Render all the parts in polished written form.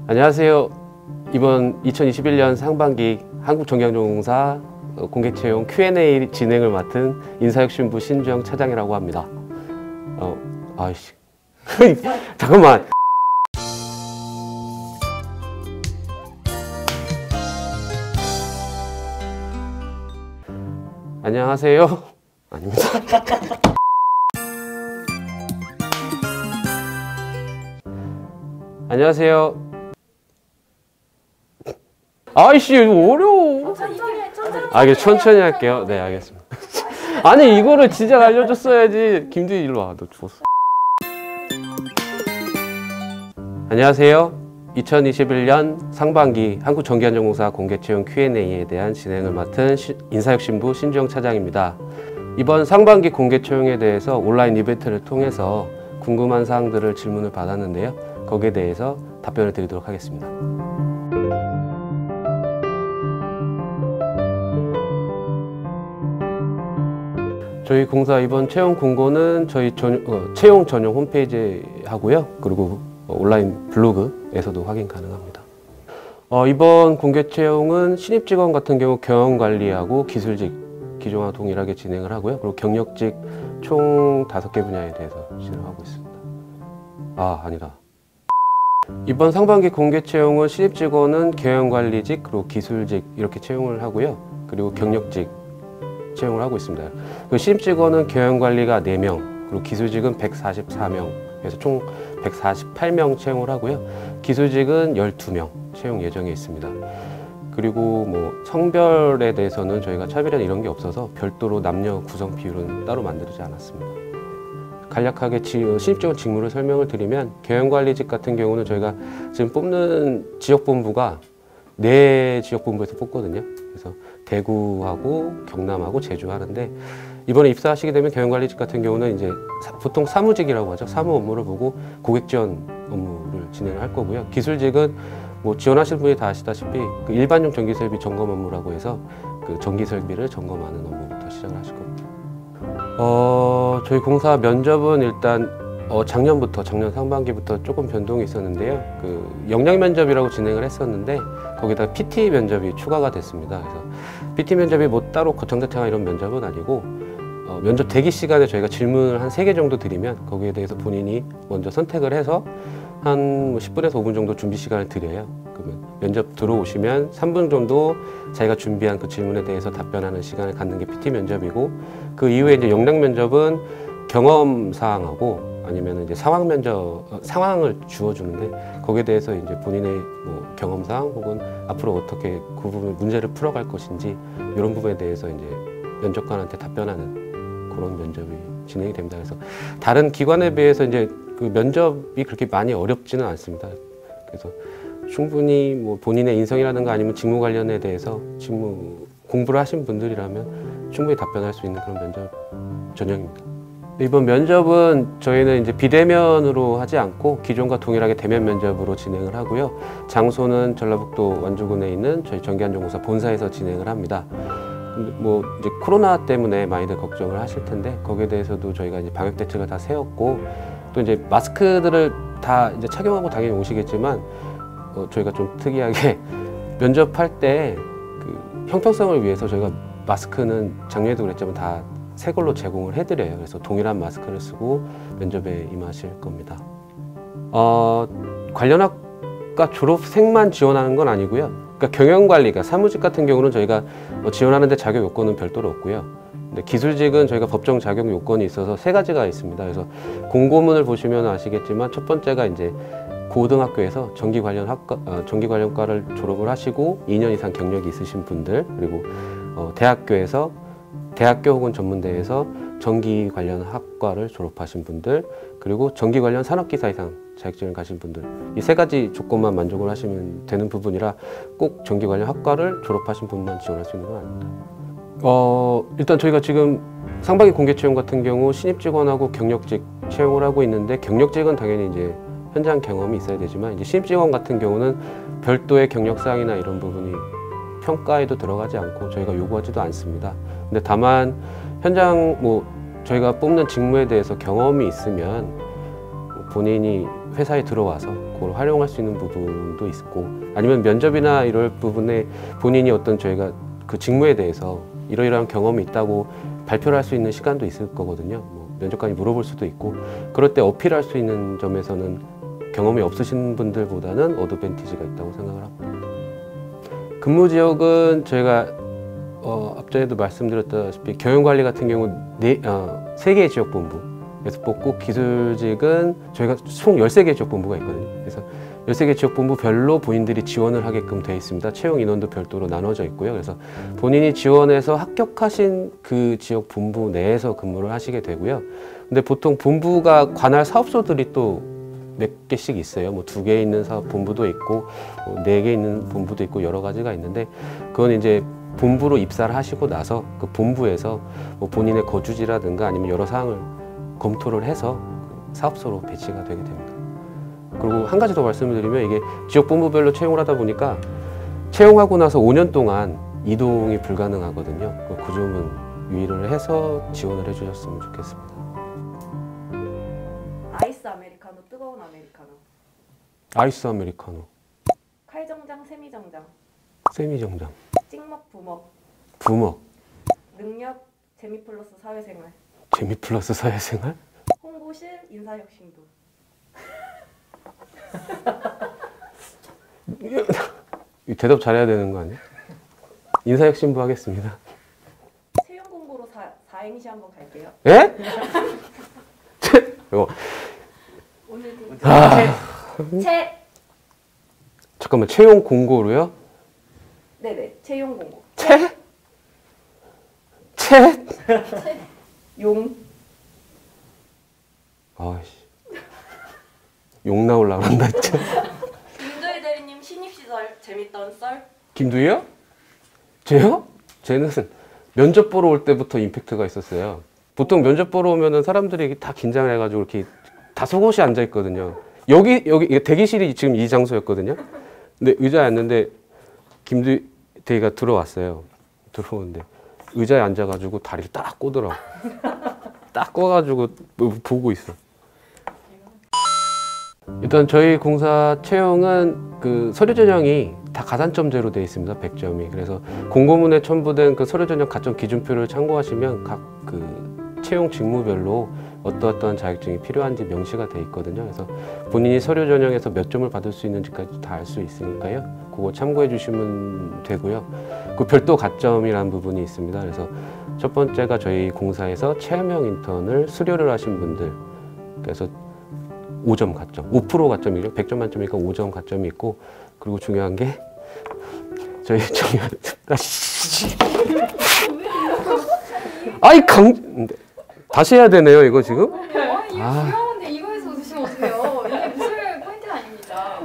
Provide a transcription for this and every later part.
안녕하세요. 이번 2021년 상반기 한국정기항공사 공개채용 Q&A 진행을 맡은 인사혁신부 신주영 차장이라고 합니다. 아이씨. 잠깐만. 안녕하세요. 아닙니다. 안녕하세요. 아이씨, 이거 어려워. 천천히 할게요. 네, 알겠습니다. 아니, 이거를 진작 알려줬어야지. 김두희, 일로 와. 너 죽었어. 안녕하세요. 2021년 상반기 한국정기항공사 공개채용 Q&A에 대한 진행을 맡은 인사혁신부 신주영 차장입니다. 이번 상반기 공개채용에 대해서 온라인 이벤트를 통해서 궁금한 사항들을 질문을 받았는데요. 거기에 대해서 답변을 드리도록 하겠습니다. 저희 공사 이번 채용 공고는 저희 채용 전용 홈페이지 하고요. 그리고 온라인 블로그에서도 확인 가능합니다. 이번 공개 채용은 신입 직원 같은 경우 경영관리하고 기술직 기존과 동일하게 진행을 하고요. 그리고 경력직 총 5개 분야에 대해서 진행하고 있습니다. 아니다. 이번 상반기 공개 채용은 신입 직원은 경영관리직 그리고 기술직 이렇게 채용을 하고요. 그리고 경력직 채용을 하고 있습니다. 그 신입 직원은 경영관리가 4명, 그리고 기술직은 144명, 그래서 총 148명 채용을 하고요. 기술직은 12명 채용 예정에 있습니다. 그리고 뭐 성별에 대해서는 저희가 차별이나 이런 게 없어서 별도로 남녀 구성 비율은 따로 만들지 않았습니다. 간략하게 신입 직원 직무를 설명을 드리면 경영관리직 같은 경우는 저희가 지금 뽑는 지역본부가 4 지역본부에서 뽑거든요. 그래서 대구하고 경남하고 제주 하는데 이번에 입사하시게 되면 경영관리직 같은 경우는 이제 보통 사무직이라고 하죠. 사무 업무를 보고 고객 지원 업무를 진행을 할 거고요. 기술직은 뭐 지원하실 분이 다 아시다시피 그 일반용 전기설비 점검 업무라고 해서 그 전기설비를 점검하는 업무부터 시작을 하실 겁니다. 저희 공사 면접은 일단 작년 상반기부터 조금 변동이 있었는데요. 그 역량 면접이라고 진행을 했었는데 거기다가 PT 면접이 추가가 됐습니다. 그래서 PT 면접이 뭐 따로 거창대창한 이런 면접은 아니고 면접 대기 시간에 저희가 질문을 한 3개 정도 드리면 거기에 대해서 본인이 먼저 선택을 해서 한 10분에서 5분 정도 준비 시간을 드려요. 그러면 면접 들어오시면 3분 정도 자기가 준비한 그 질문에 대해서 답변하는 시간을 갖는 게 PT 면접이고 그 이후에 이제 역량 면접은 경험 사항하고 아니면 이제 상황을 주어주는데 거기에 대해서 이제 본인의 뭐 경험상 혹은 앞으로 어떻게 그 부분 문제를 풀어갈 것인지 이런 부분에 대해서 이제 면접관한테 답변하는 그런 면접이 진행이 됩니다. 그래서 다른 기관에 비해서 이제 그 면접이 그렇게 많이 어렵지는 않습니다. 그래서 충분히 뭐 본인의 인성이라든가 아니면 직무 관련에 대해서 직무 공부를 하신 분들이라면 충분히 답변할 수 있는 그런 면접 전형입니다. 이번 면접은 저희는 이제 비대면으로 하지 않고 기존과 동일하게 대면 면접으로 진행을 하고요. 장소는 전라북도 완주군에 있는 저희 정기항공사 본사에서 진행을 합니다. 근데 뭐 이제 코로나 때문에 많이들 걱정을 하실 텐데 거기에 대해서도 저희가 이제 방역 대책을 다 세웠고 또 이제 마스크들을 다 이제 착용하고 당연히 오시겠지만 저희가 좀 특이하게 면접할 때 그 형평성을 위해서 저희가 마스크는 작년에도 그랬지만 다 새 걸로 제공을 해드려요. 그래서 동일한 마스크를 쓰고 면접에 임하실 겁니다. 관련 학과 졸업생만 지원하는 건 아니고요. 그러니까 경영관리가 사무직 같은 경우는 저희가 지원하는데 자격 요건은 별도로 없고요. 근데 기술직은 저희가 법정 자격 요건이 있어서 3가지가 있습니다. 그래서 공고문을 보시면 아시겠지만 첫 번째가 이제 고등학교에서 전기 관련과를 졸업을 하시고 2년 이상 경력이 있으신 분들 그리고 대학교 혹은 전문대에서 전기 관련 학과를 졸업하신 분들 그리고 전기 관련 산업기사 이상 자격증을 가신 분들 이 3가지 조건만 만족을 하시면 되는 부분이라 꼭 전기 관련 학과를 졸업하신 분만 지원할 수 있는 건 아닙니다. 일단 저희가 지금 상반기 공개 채용 같은 경우 신입 직원하고 경력직 채용을 하고 있는데 경력직은 당연히 이제 현장 경험이 있어야 되지만 이제 신입 직원 같은 경우는 별도의 경력 사항이나 이런 부분이 평가에도 들어가지 않고 저희가 요구하지도 않습니다. 근데 다만 현장 저희가 뽑는 직무에 대해서 경험이 있으면 본인이 회사에 들어와서 그걸 활용할 수 있는 부분도 있고, 아니면 면접이나 이럴 부분에 본인이 어떤 저희가 그 직무에 대해서 이러이러한 경험이 있다고 발표를 할 수 있는 시간도 있을 거거든요. 뭐 면접관이 물어볼 수도 있고, 그럴 때 어필할 수 있는 점에서는 경험이 없으신 분들보다는 어드밴티지가 있다고 생각을 합니다. 근무 지역은 저희가 앞전에도 말씀드렸다시피 경영관리 같은 경우 3개의 지역본부에서 뽑고, 기술직은 저희가 총 13개의 지역본부가 있거든요. 그래서 13개 지역본부별로 본인들이 지원을 하게끔 되어 있습니다. 채용 인원도 별도로 나눠져 있고요. 그래서 본인이 지원해서 합격하신 그 지역 본부 내에서 근무를 하시게 되고요. 근데 보통 본부가 관할 사업소들이 또 몇 개씩 있어요. 뭐 2개 있는 사업 본부도 있고, 4개 있는 본부도 있고, 여러 가지가 있는데, 그건 이제 본부로 입사를 하시고 나서 그 본부에서 뭐 본인의 거주지라든가 아니면 여러 사항을 검토를 해서 사업소로 배치가 되게 됩니다. 그리고 한 가지 더 말씀을 드리면, 이게 지역 본부별로 채용을 하다 보니까 채용하고 나서 5년 동안 이동이 불가능하거든요. 그 점은 유의를 해서 지원을 해주셨으면 좋겠습니다. 아이스 아메리카노, 뜨거운 아메리카노. 아이스 아메리카노. 칼정장, 세미정장. 세미정장. 찍먹, 부먹. 부먹. 능력, 재미 플러스 사회생활. 재미 플러스 사회생활? 홍보실, 인사혁신부. 대답 잘해야 되는 거 아니야? 인사혁신부 하겠습니다. 채용 공고로 사행시 한번 갈게요. 예? 오늘도 아, 채. 잠깐만, 채용 공고로요? 네네, 채용 공고. 채? 채? 용. 아이씨, 욕 나올라 그런다 진짜. 김도희 대리님 신입 시절 재밌던 썰. 김두희요? 쟤요? 쟤는 면접 보러 올 때부터 임팩트가 있었어요. 보통 면접 보러 오면은 사람들이 다 긴장을 해가지고 이렇게 다 속옷이 앉아 있거든요. 여기 대기실이 지금 이 장소였거든요. 근데 의자에 앉는데 김두희가 들어왔어요. 들어오는데 의자에 앉아가지고 다리를 딱 꼬더라고. 딱 꼬가지고 보고 있어. 일단 저희 공사 채용은 그 서류 전형이 다 가산점제로 되어 있습니다. 100점이. 그래서 공고문에 첨부된 그 서류 전형 가점 기준표를 참고하시면 각 그 채용 직무별로 어떠한 자격증이 필요한지 명시가 되어 있거든요. 그래서 본인이 서류 전형에서 몇 점을 받을 수 있는지까지 다 알 수 있으니까요. 그거 참고해 주시면 되고요. 그 별도 가점이라는 부분이 있습니다. 그래서 첫 번째가 저희 공사에서 체험형 인턴을 수료를 하신 분들, 그래서 5점 가점, 5% 가점이죠. 100점 만점이니까 5점 가점이 있고, 그리고 중요한 게 저희 아이 다시 해야 되네요, 이거 지금. 이거 중요한데 이거에서 웃으시면 어떡해요? 이게 무술 포인트가 아닙니다.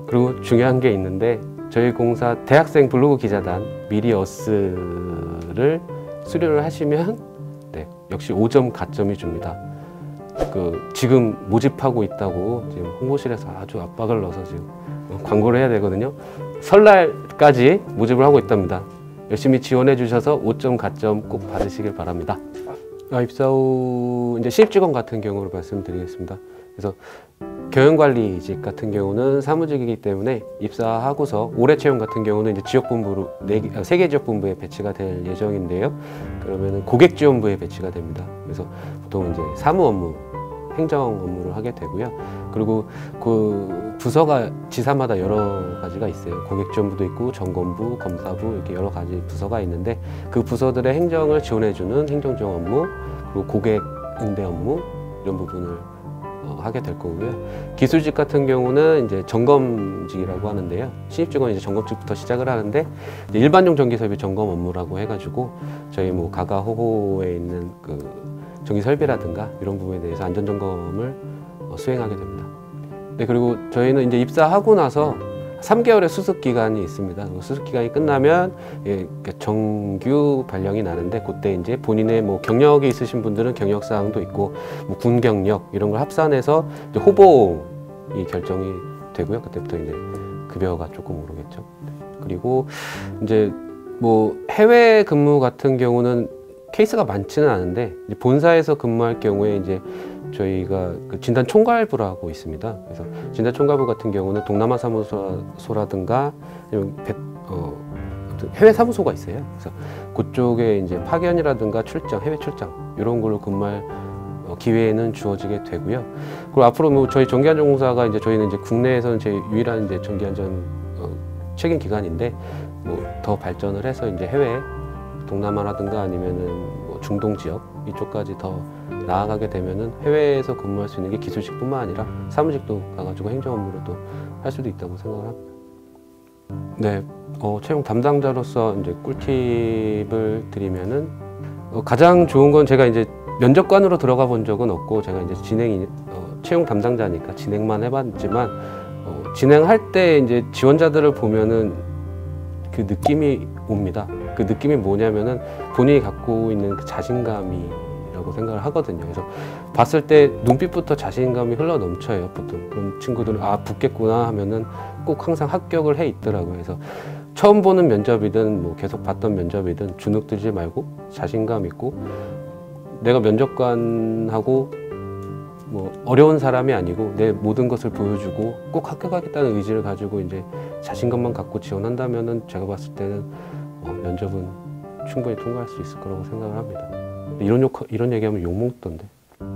그리고 중요한 게 있는데, 저희 공사 대학생 블로그 기자단 미리어스를 수료를 하시면 역시 5점 가점이 줍니다. 지금 모집하고 있다고 지금 홍보실에서 아주 압박을 넣어서 지금 광고를 해야 되거든요. 설날까지 모집을 하고 있답니다. 열심히 지원해 주셔서 5점 가점 꼭 받으시길 바랍니다. 입사 후 이제 신입직원 같은 경우로 말씀드리겠습니다. 그래서 경영관리직 같은 경우는 사무직이기 때문에 입사하고서 올해 채용 같은 경우는 이제 지역본부로 3개 지역본부에 배치가 될 예정인데요. 그러면은 고객지원부에 배치가 됩니다. 그래서 보통 이제 사무 업무, 행정 업무를 하게 되고요. 그리고 그 부서가 지사마다 여러 가지가 있어요. 고객지원부도 있고 점검부, 검사부 이렇게 여러 가지 부서가 있는데, 그 부서들의 행정을 지원해주는 행정지원 업무, 그리고 고객 응대 업무 이런 부분을 하게 될 거고요. 기술직 같은 경우는 이제 점검직이라고 하는데요. 신입직원은 이제 점검직부터 시작을 하는데, 이제 일반용 전기 설비 점검 업무라고 해가지고 저희 뭐 가가 호호에 있는 그 전기 설비라든가 이런 부분에 대해서 안전 점검을 수행하게 됩니다. 네, 그리고 저희는 이제 입사하고 나서 3개월의 수습 기간이 있습니다. 수습 기간이 끝나면 정규 발령이 나는데, 그때 이제 본인의 뭐 경력이 있으신 분들은 경력 사항도 있고, 뭐 군 경력 이런 걸 합산해서 이제 호봉이 결정이 되고요. 그때부터 이제 급여가 조금 오르겠죠. 그리고 이제 뭐 해외 근무 같은 경우는 케이스가 많지는 않은데, 이제 본사에서 근무할 경우에 이제 저희가 그 진단 총괄부라고 있습니다. 그래서 진단 총괄부 같은 경우는 동남아 사무소라든가 아니면 아무튼 해외 사무소가 있어요. 그래서 그쪽에 이제 파견이라든가 출장, 해외 출장 이런 걸로 근무할 기회는 주어지게 되고요. 그리고 앞으로 뭐 저희 전기안전공사가 이제 저희는 이제 국내에서는 제 유일한 이제 전기안전 책임 기관인데 뭐 더 발전을 해서 이제 해외 동남아라든가 아니면은 뭐 중동 지역 이쪽까지 더 나아가게 되면은 해외에서 근무할 수 있는 게 기술직뿐만 아니라 사무직도 가가지고 행정 업무로도 할 수도 있다고 생각을 합니다. 네, 채용 담당자로서 이제 꿀팁을 드리면은 가장 좋은 건 제가 이제 면접관으로 들어가 본 적은 없고 제가 이제 채용 담당자니까 진행만 해봤지만 진행할 때 이제 지원자들을 보면은 그 느낌이 옵니다. 그 느낌이 뭐냐면은 본인이 갖고 있는 그 자신감이라고 생각을 하거든요. 그래서 봤을 때 눈빛부터 자신감이 흘러 넘쳐요. 보통 그런 친구들은 아 붙겠구나 하면은 꼭 항상 합격을 해 있더라고요. 그래서 처음 보는 면접이든 뭐 계속 봤던 면접이든 주눅 들지 말고 자신감 있고 내가 면접관하고 뭐 어려운 사람이 아니고 내 모든 것을 보여주고 꼭 합격하겠다는 의지를 가지고 이제 자신감만 갖고 지원한다면은 제가 봤을 때는 면접은 충분히 통과할 수 있을 거라고 생각을 합니다. 이런 얘기하면 욕 먹던데.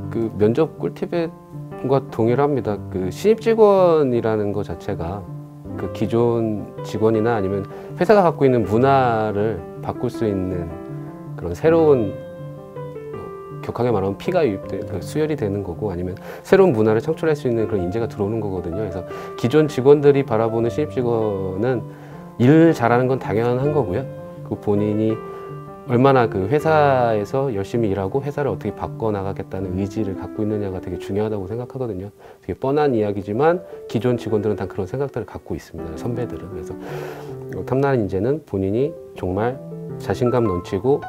그 면접 꿀팁과 동일합니다. 그 신입 직원이라는 것 자체가 그 기존 직원이나 아니면 회사가 갖고 있는 문화를 바꿀 수 있는 그런 새로운 격하게 말하면 피가 수혈이 되는 거고 아니면 새로운 문화를 창출할 수 있는 그런 인재가 들어오는 거거든요. 그래서 기존 직원들이 바라보는 신입 직원은 일 잘하는 건 당연한 거고요. 그 본인이 얼마나 그 회사에서 열심히 일하고 회사를 어떻게 바꿔나가겠다는 의지를 갖고 있느냐가 되게 중요하다고 생각하거든요. 되게 뻔한 이야기지만 기존 직원들은 다 그런 생각들을 갖고 있습니다. 선배들은. 그래서 탐나는 인재는 본인이 정말 자신감 넘치고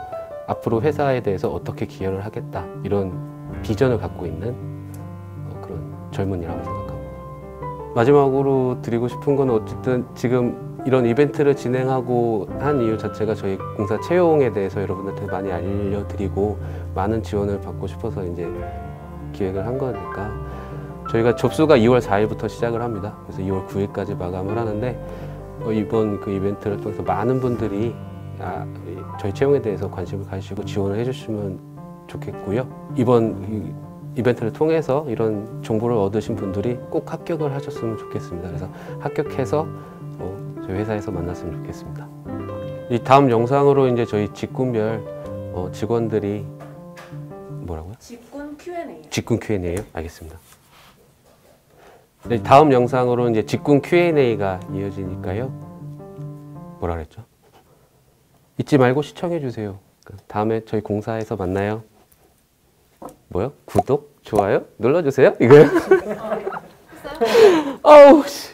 앞으로 회사에 대해서 어떻게 기여를 하겠다 이런 비전을 갖고 있는 그런 젊은이라고 생각합니다. 마지막으로 드리고 싶은 건 어쨌든 지금 이런 이벤트를 진행하고 한 이유 자체가 저희 공사 채용에 대해서 여러분들한테 많이 알려드리고 많은 지원을 받고 싶어서 이제 기획을 한 거니까 저희가 접수가 2월 4일부터 시작을 합니다. 그래서 2월 9일까지 마감을 하는데 이번 그 이벤트를 통해서 많은 분들이 저희 채용에 대해서 관심을 가지시고 지원을 해주시면 좋겠고요. 이번 이벤트를 통해서 이런 정보를 얻으신 분들이 꼭 합격을 하셨으면 좋겠습니다. 그래서 합격해서 저희 회사에서 만났으면 좋겠습니다. 이 다음 영상으로 이제 저희 직군별 직원들이 뭐라고요? 직군 Q&A. 직군 Q&A요? 알겠습니다. 네, 다음 영상으로 이제 직군 Q&A가 이어지니까요. 뭐라 그랬죠? 잊지 말고 시청해 주세요. 다음에 저희 공사에서 만나요. 뭐요? 구독, 좋아요 눌러주세요. 이거요? 어우 씨.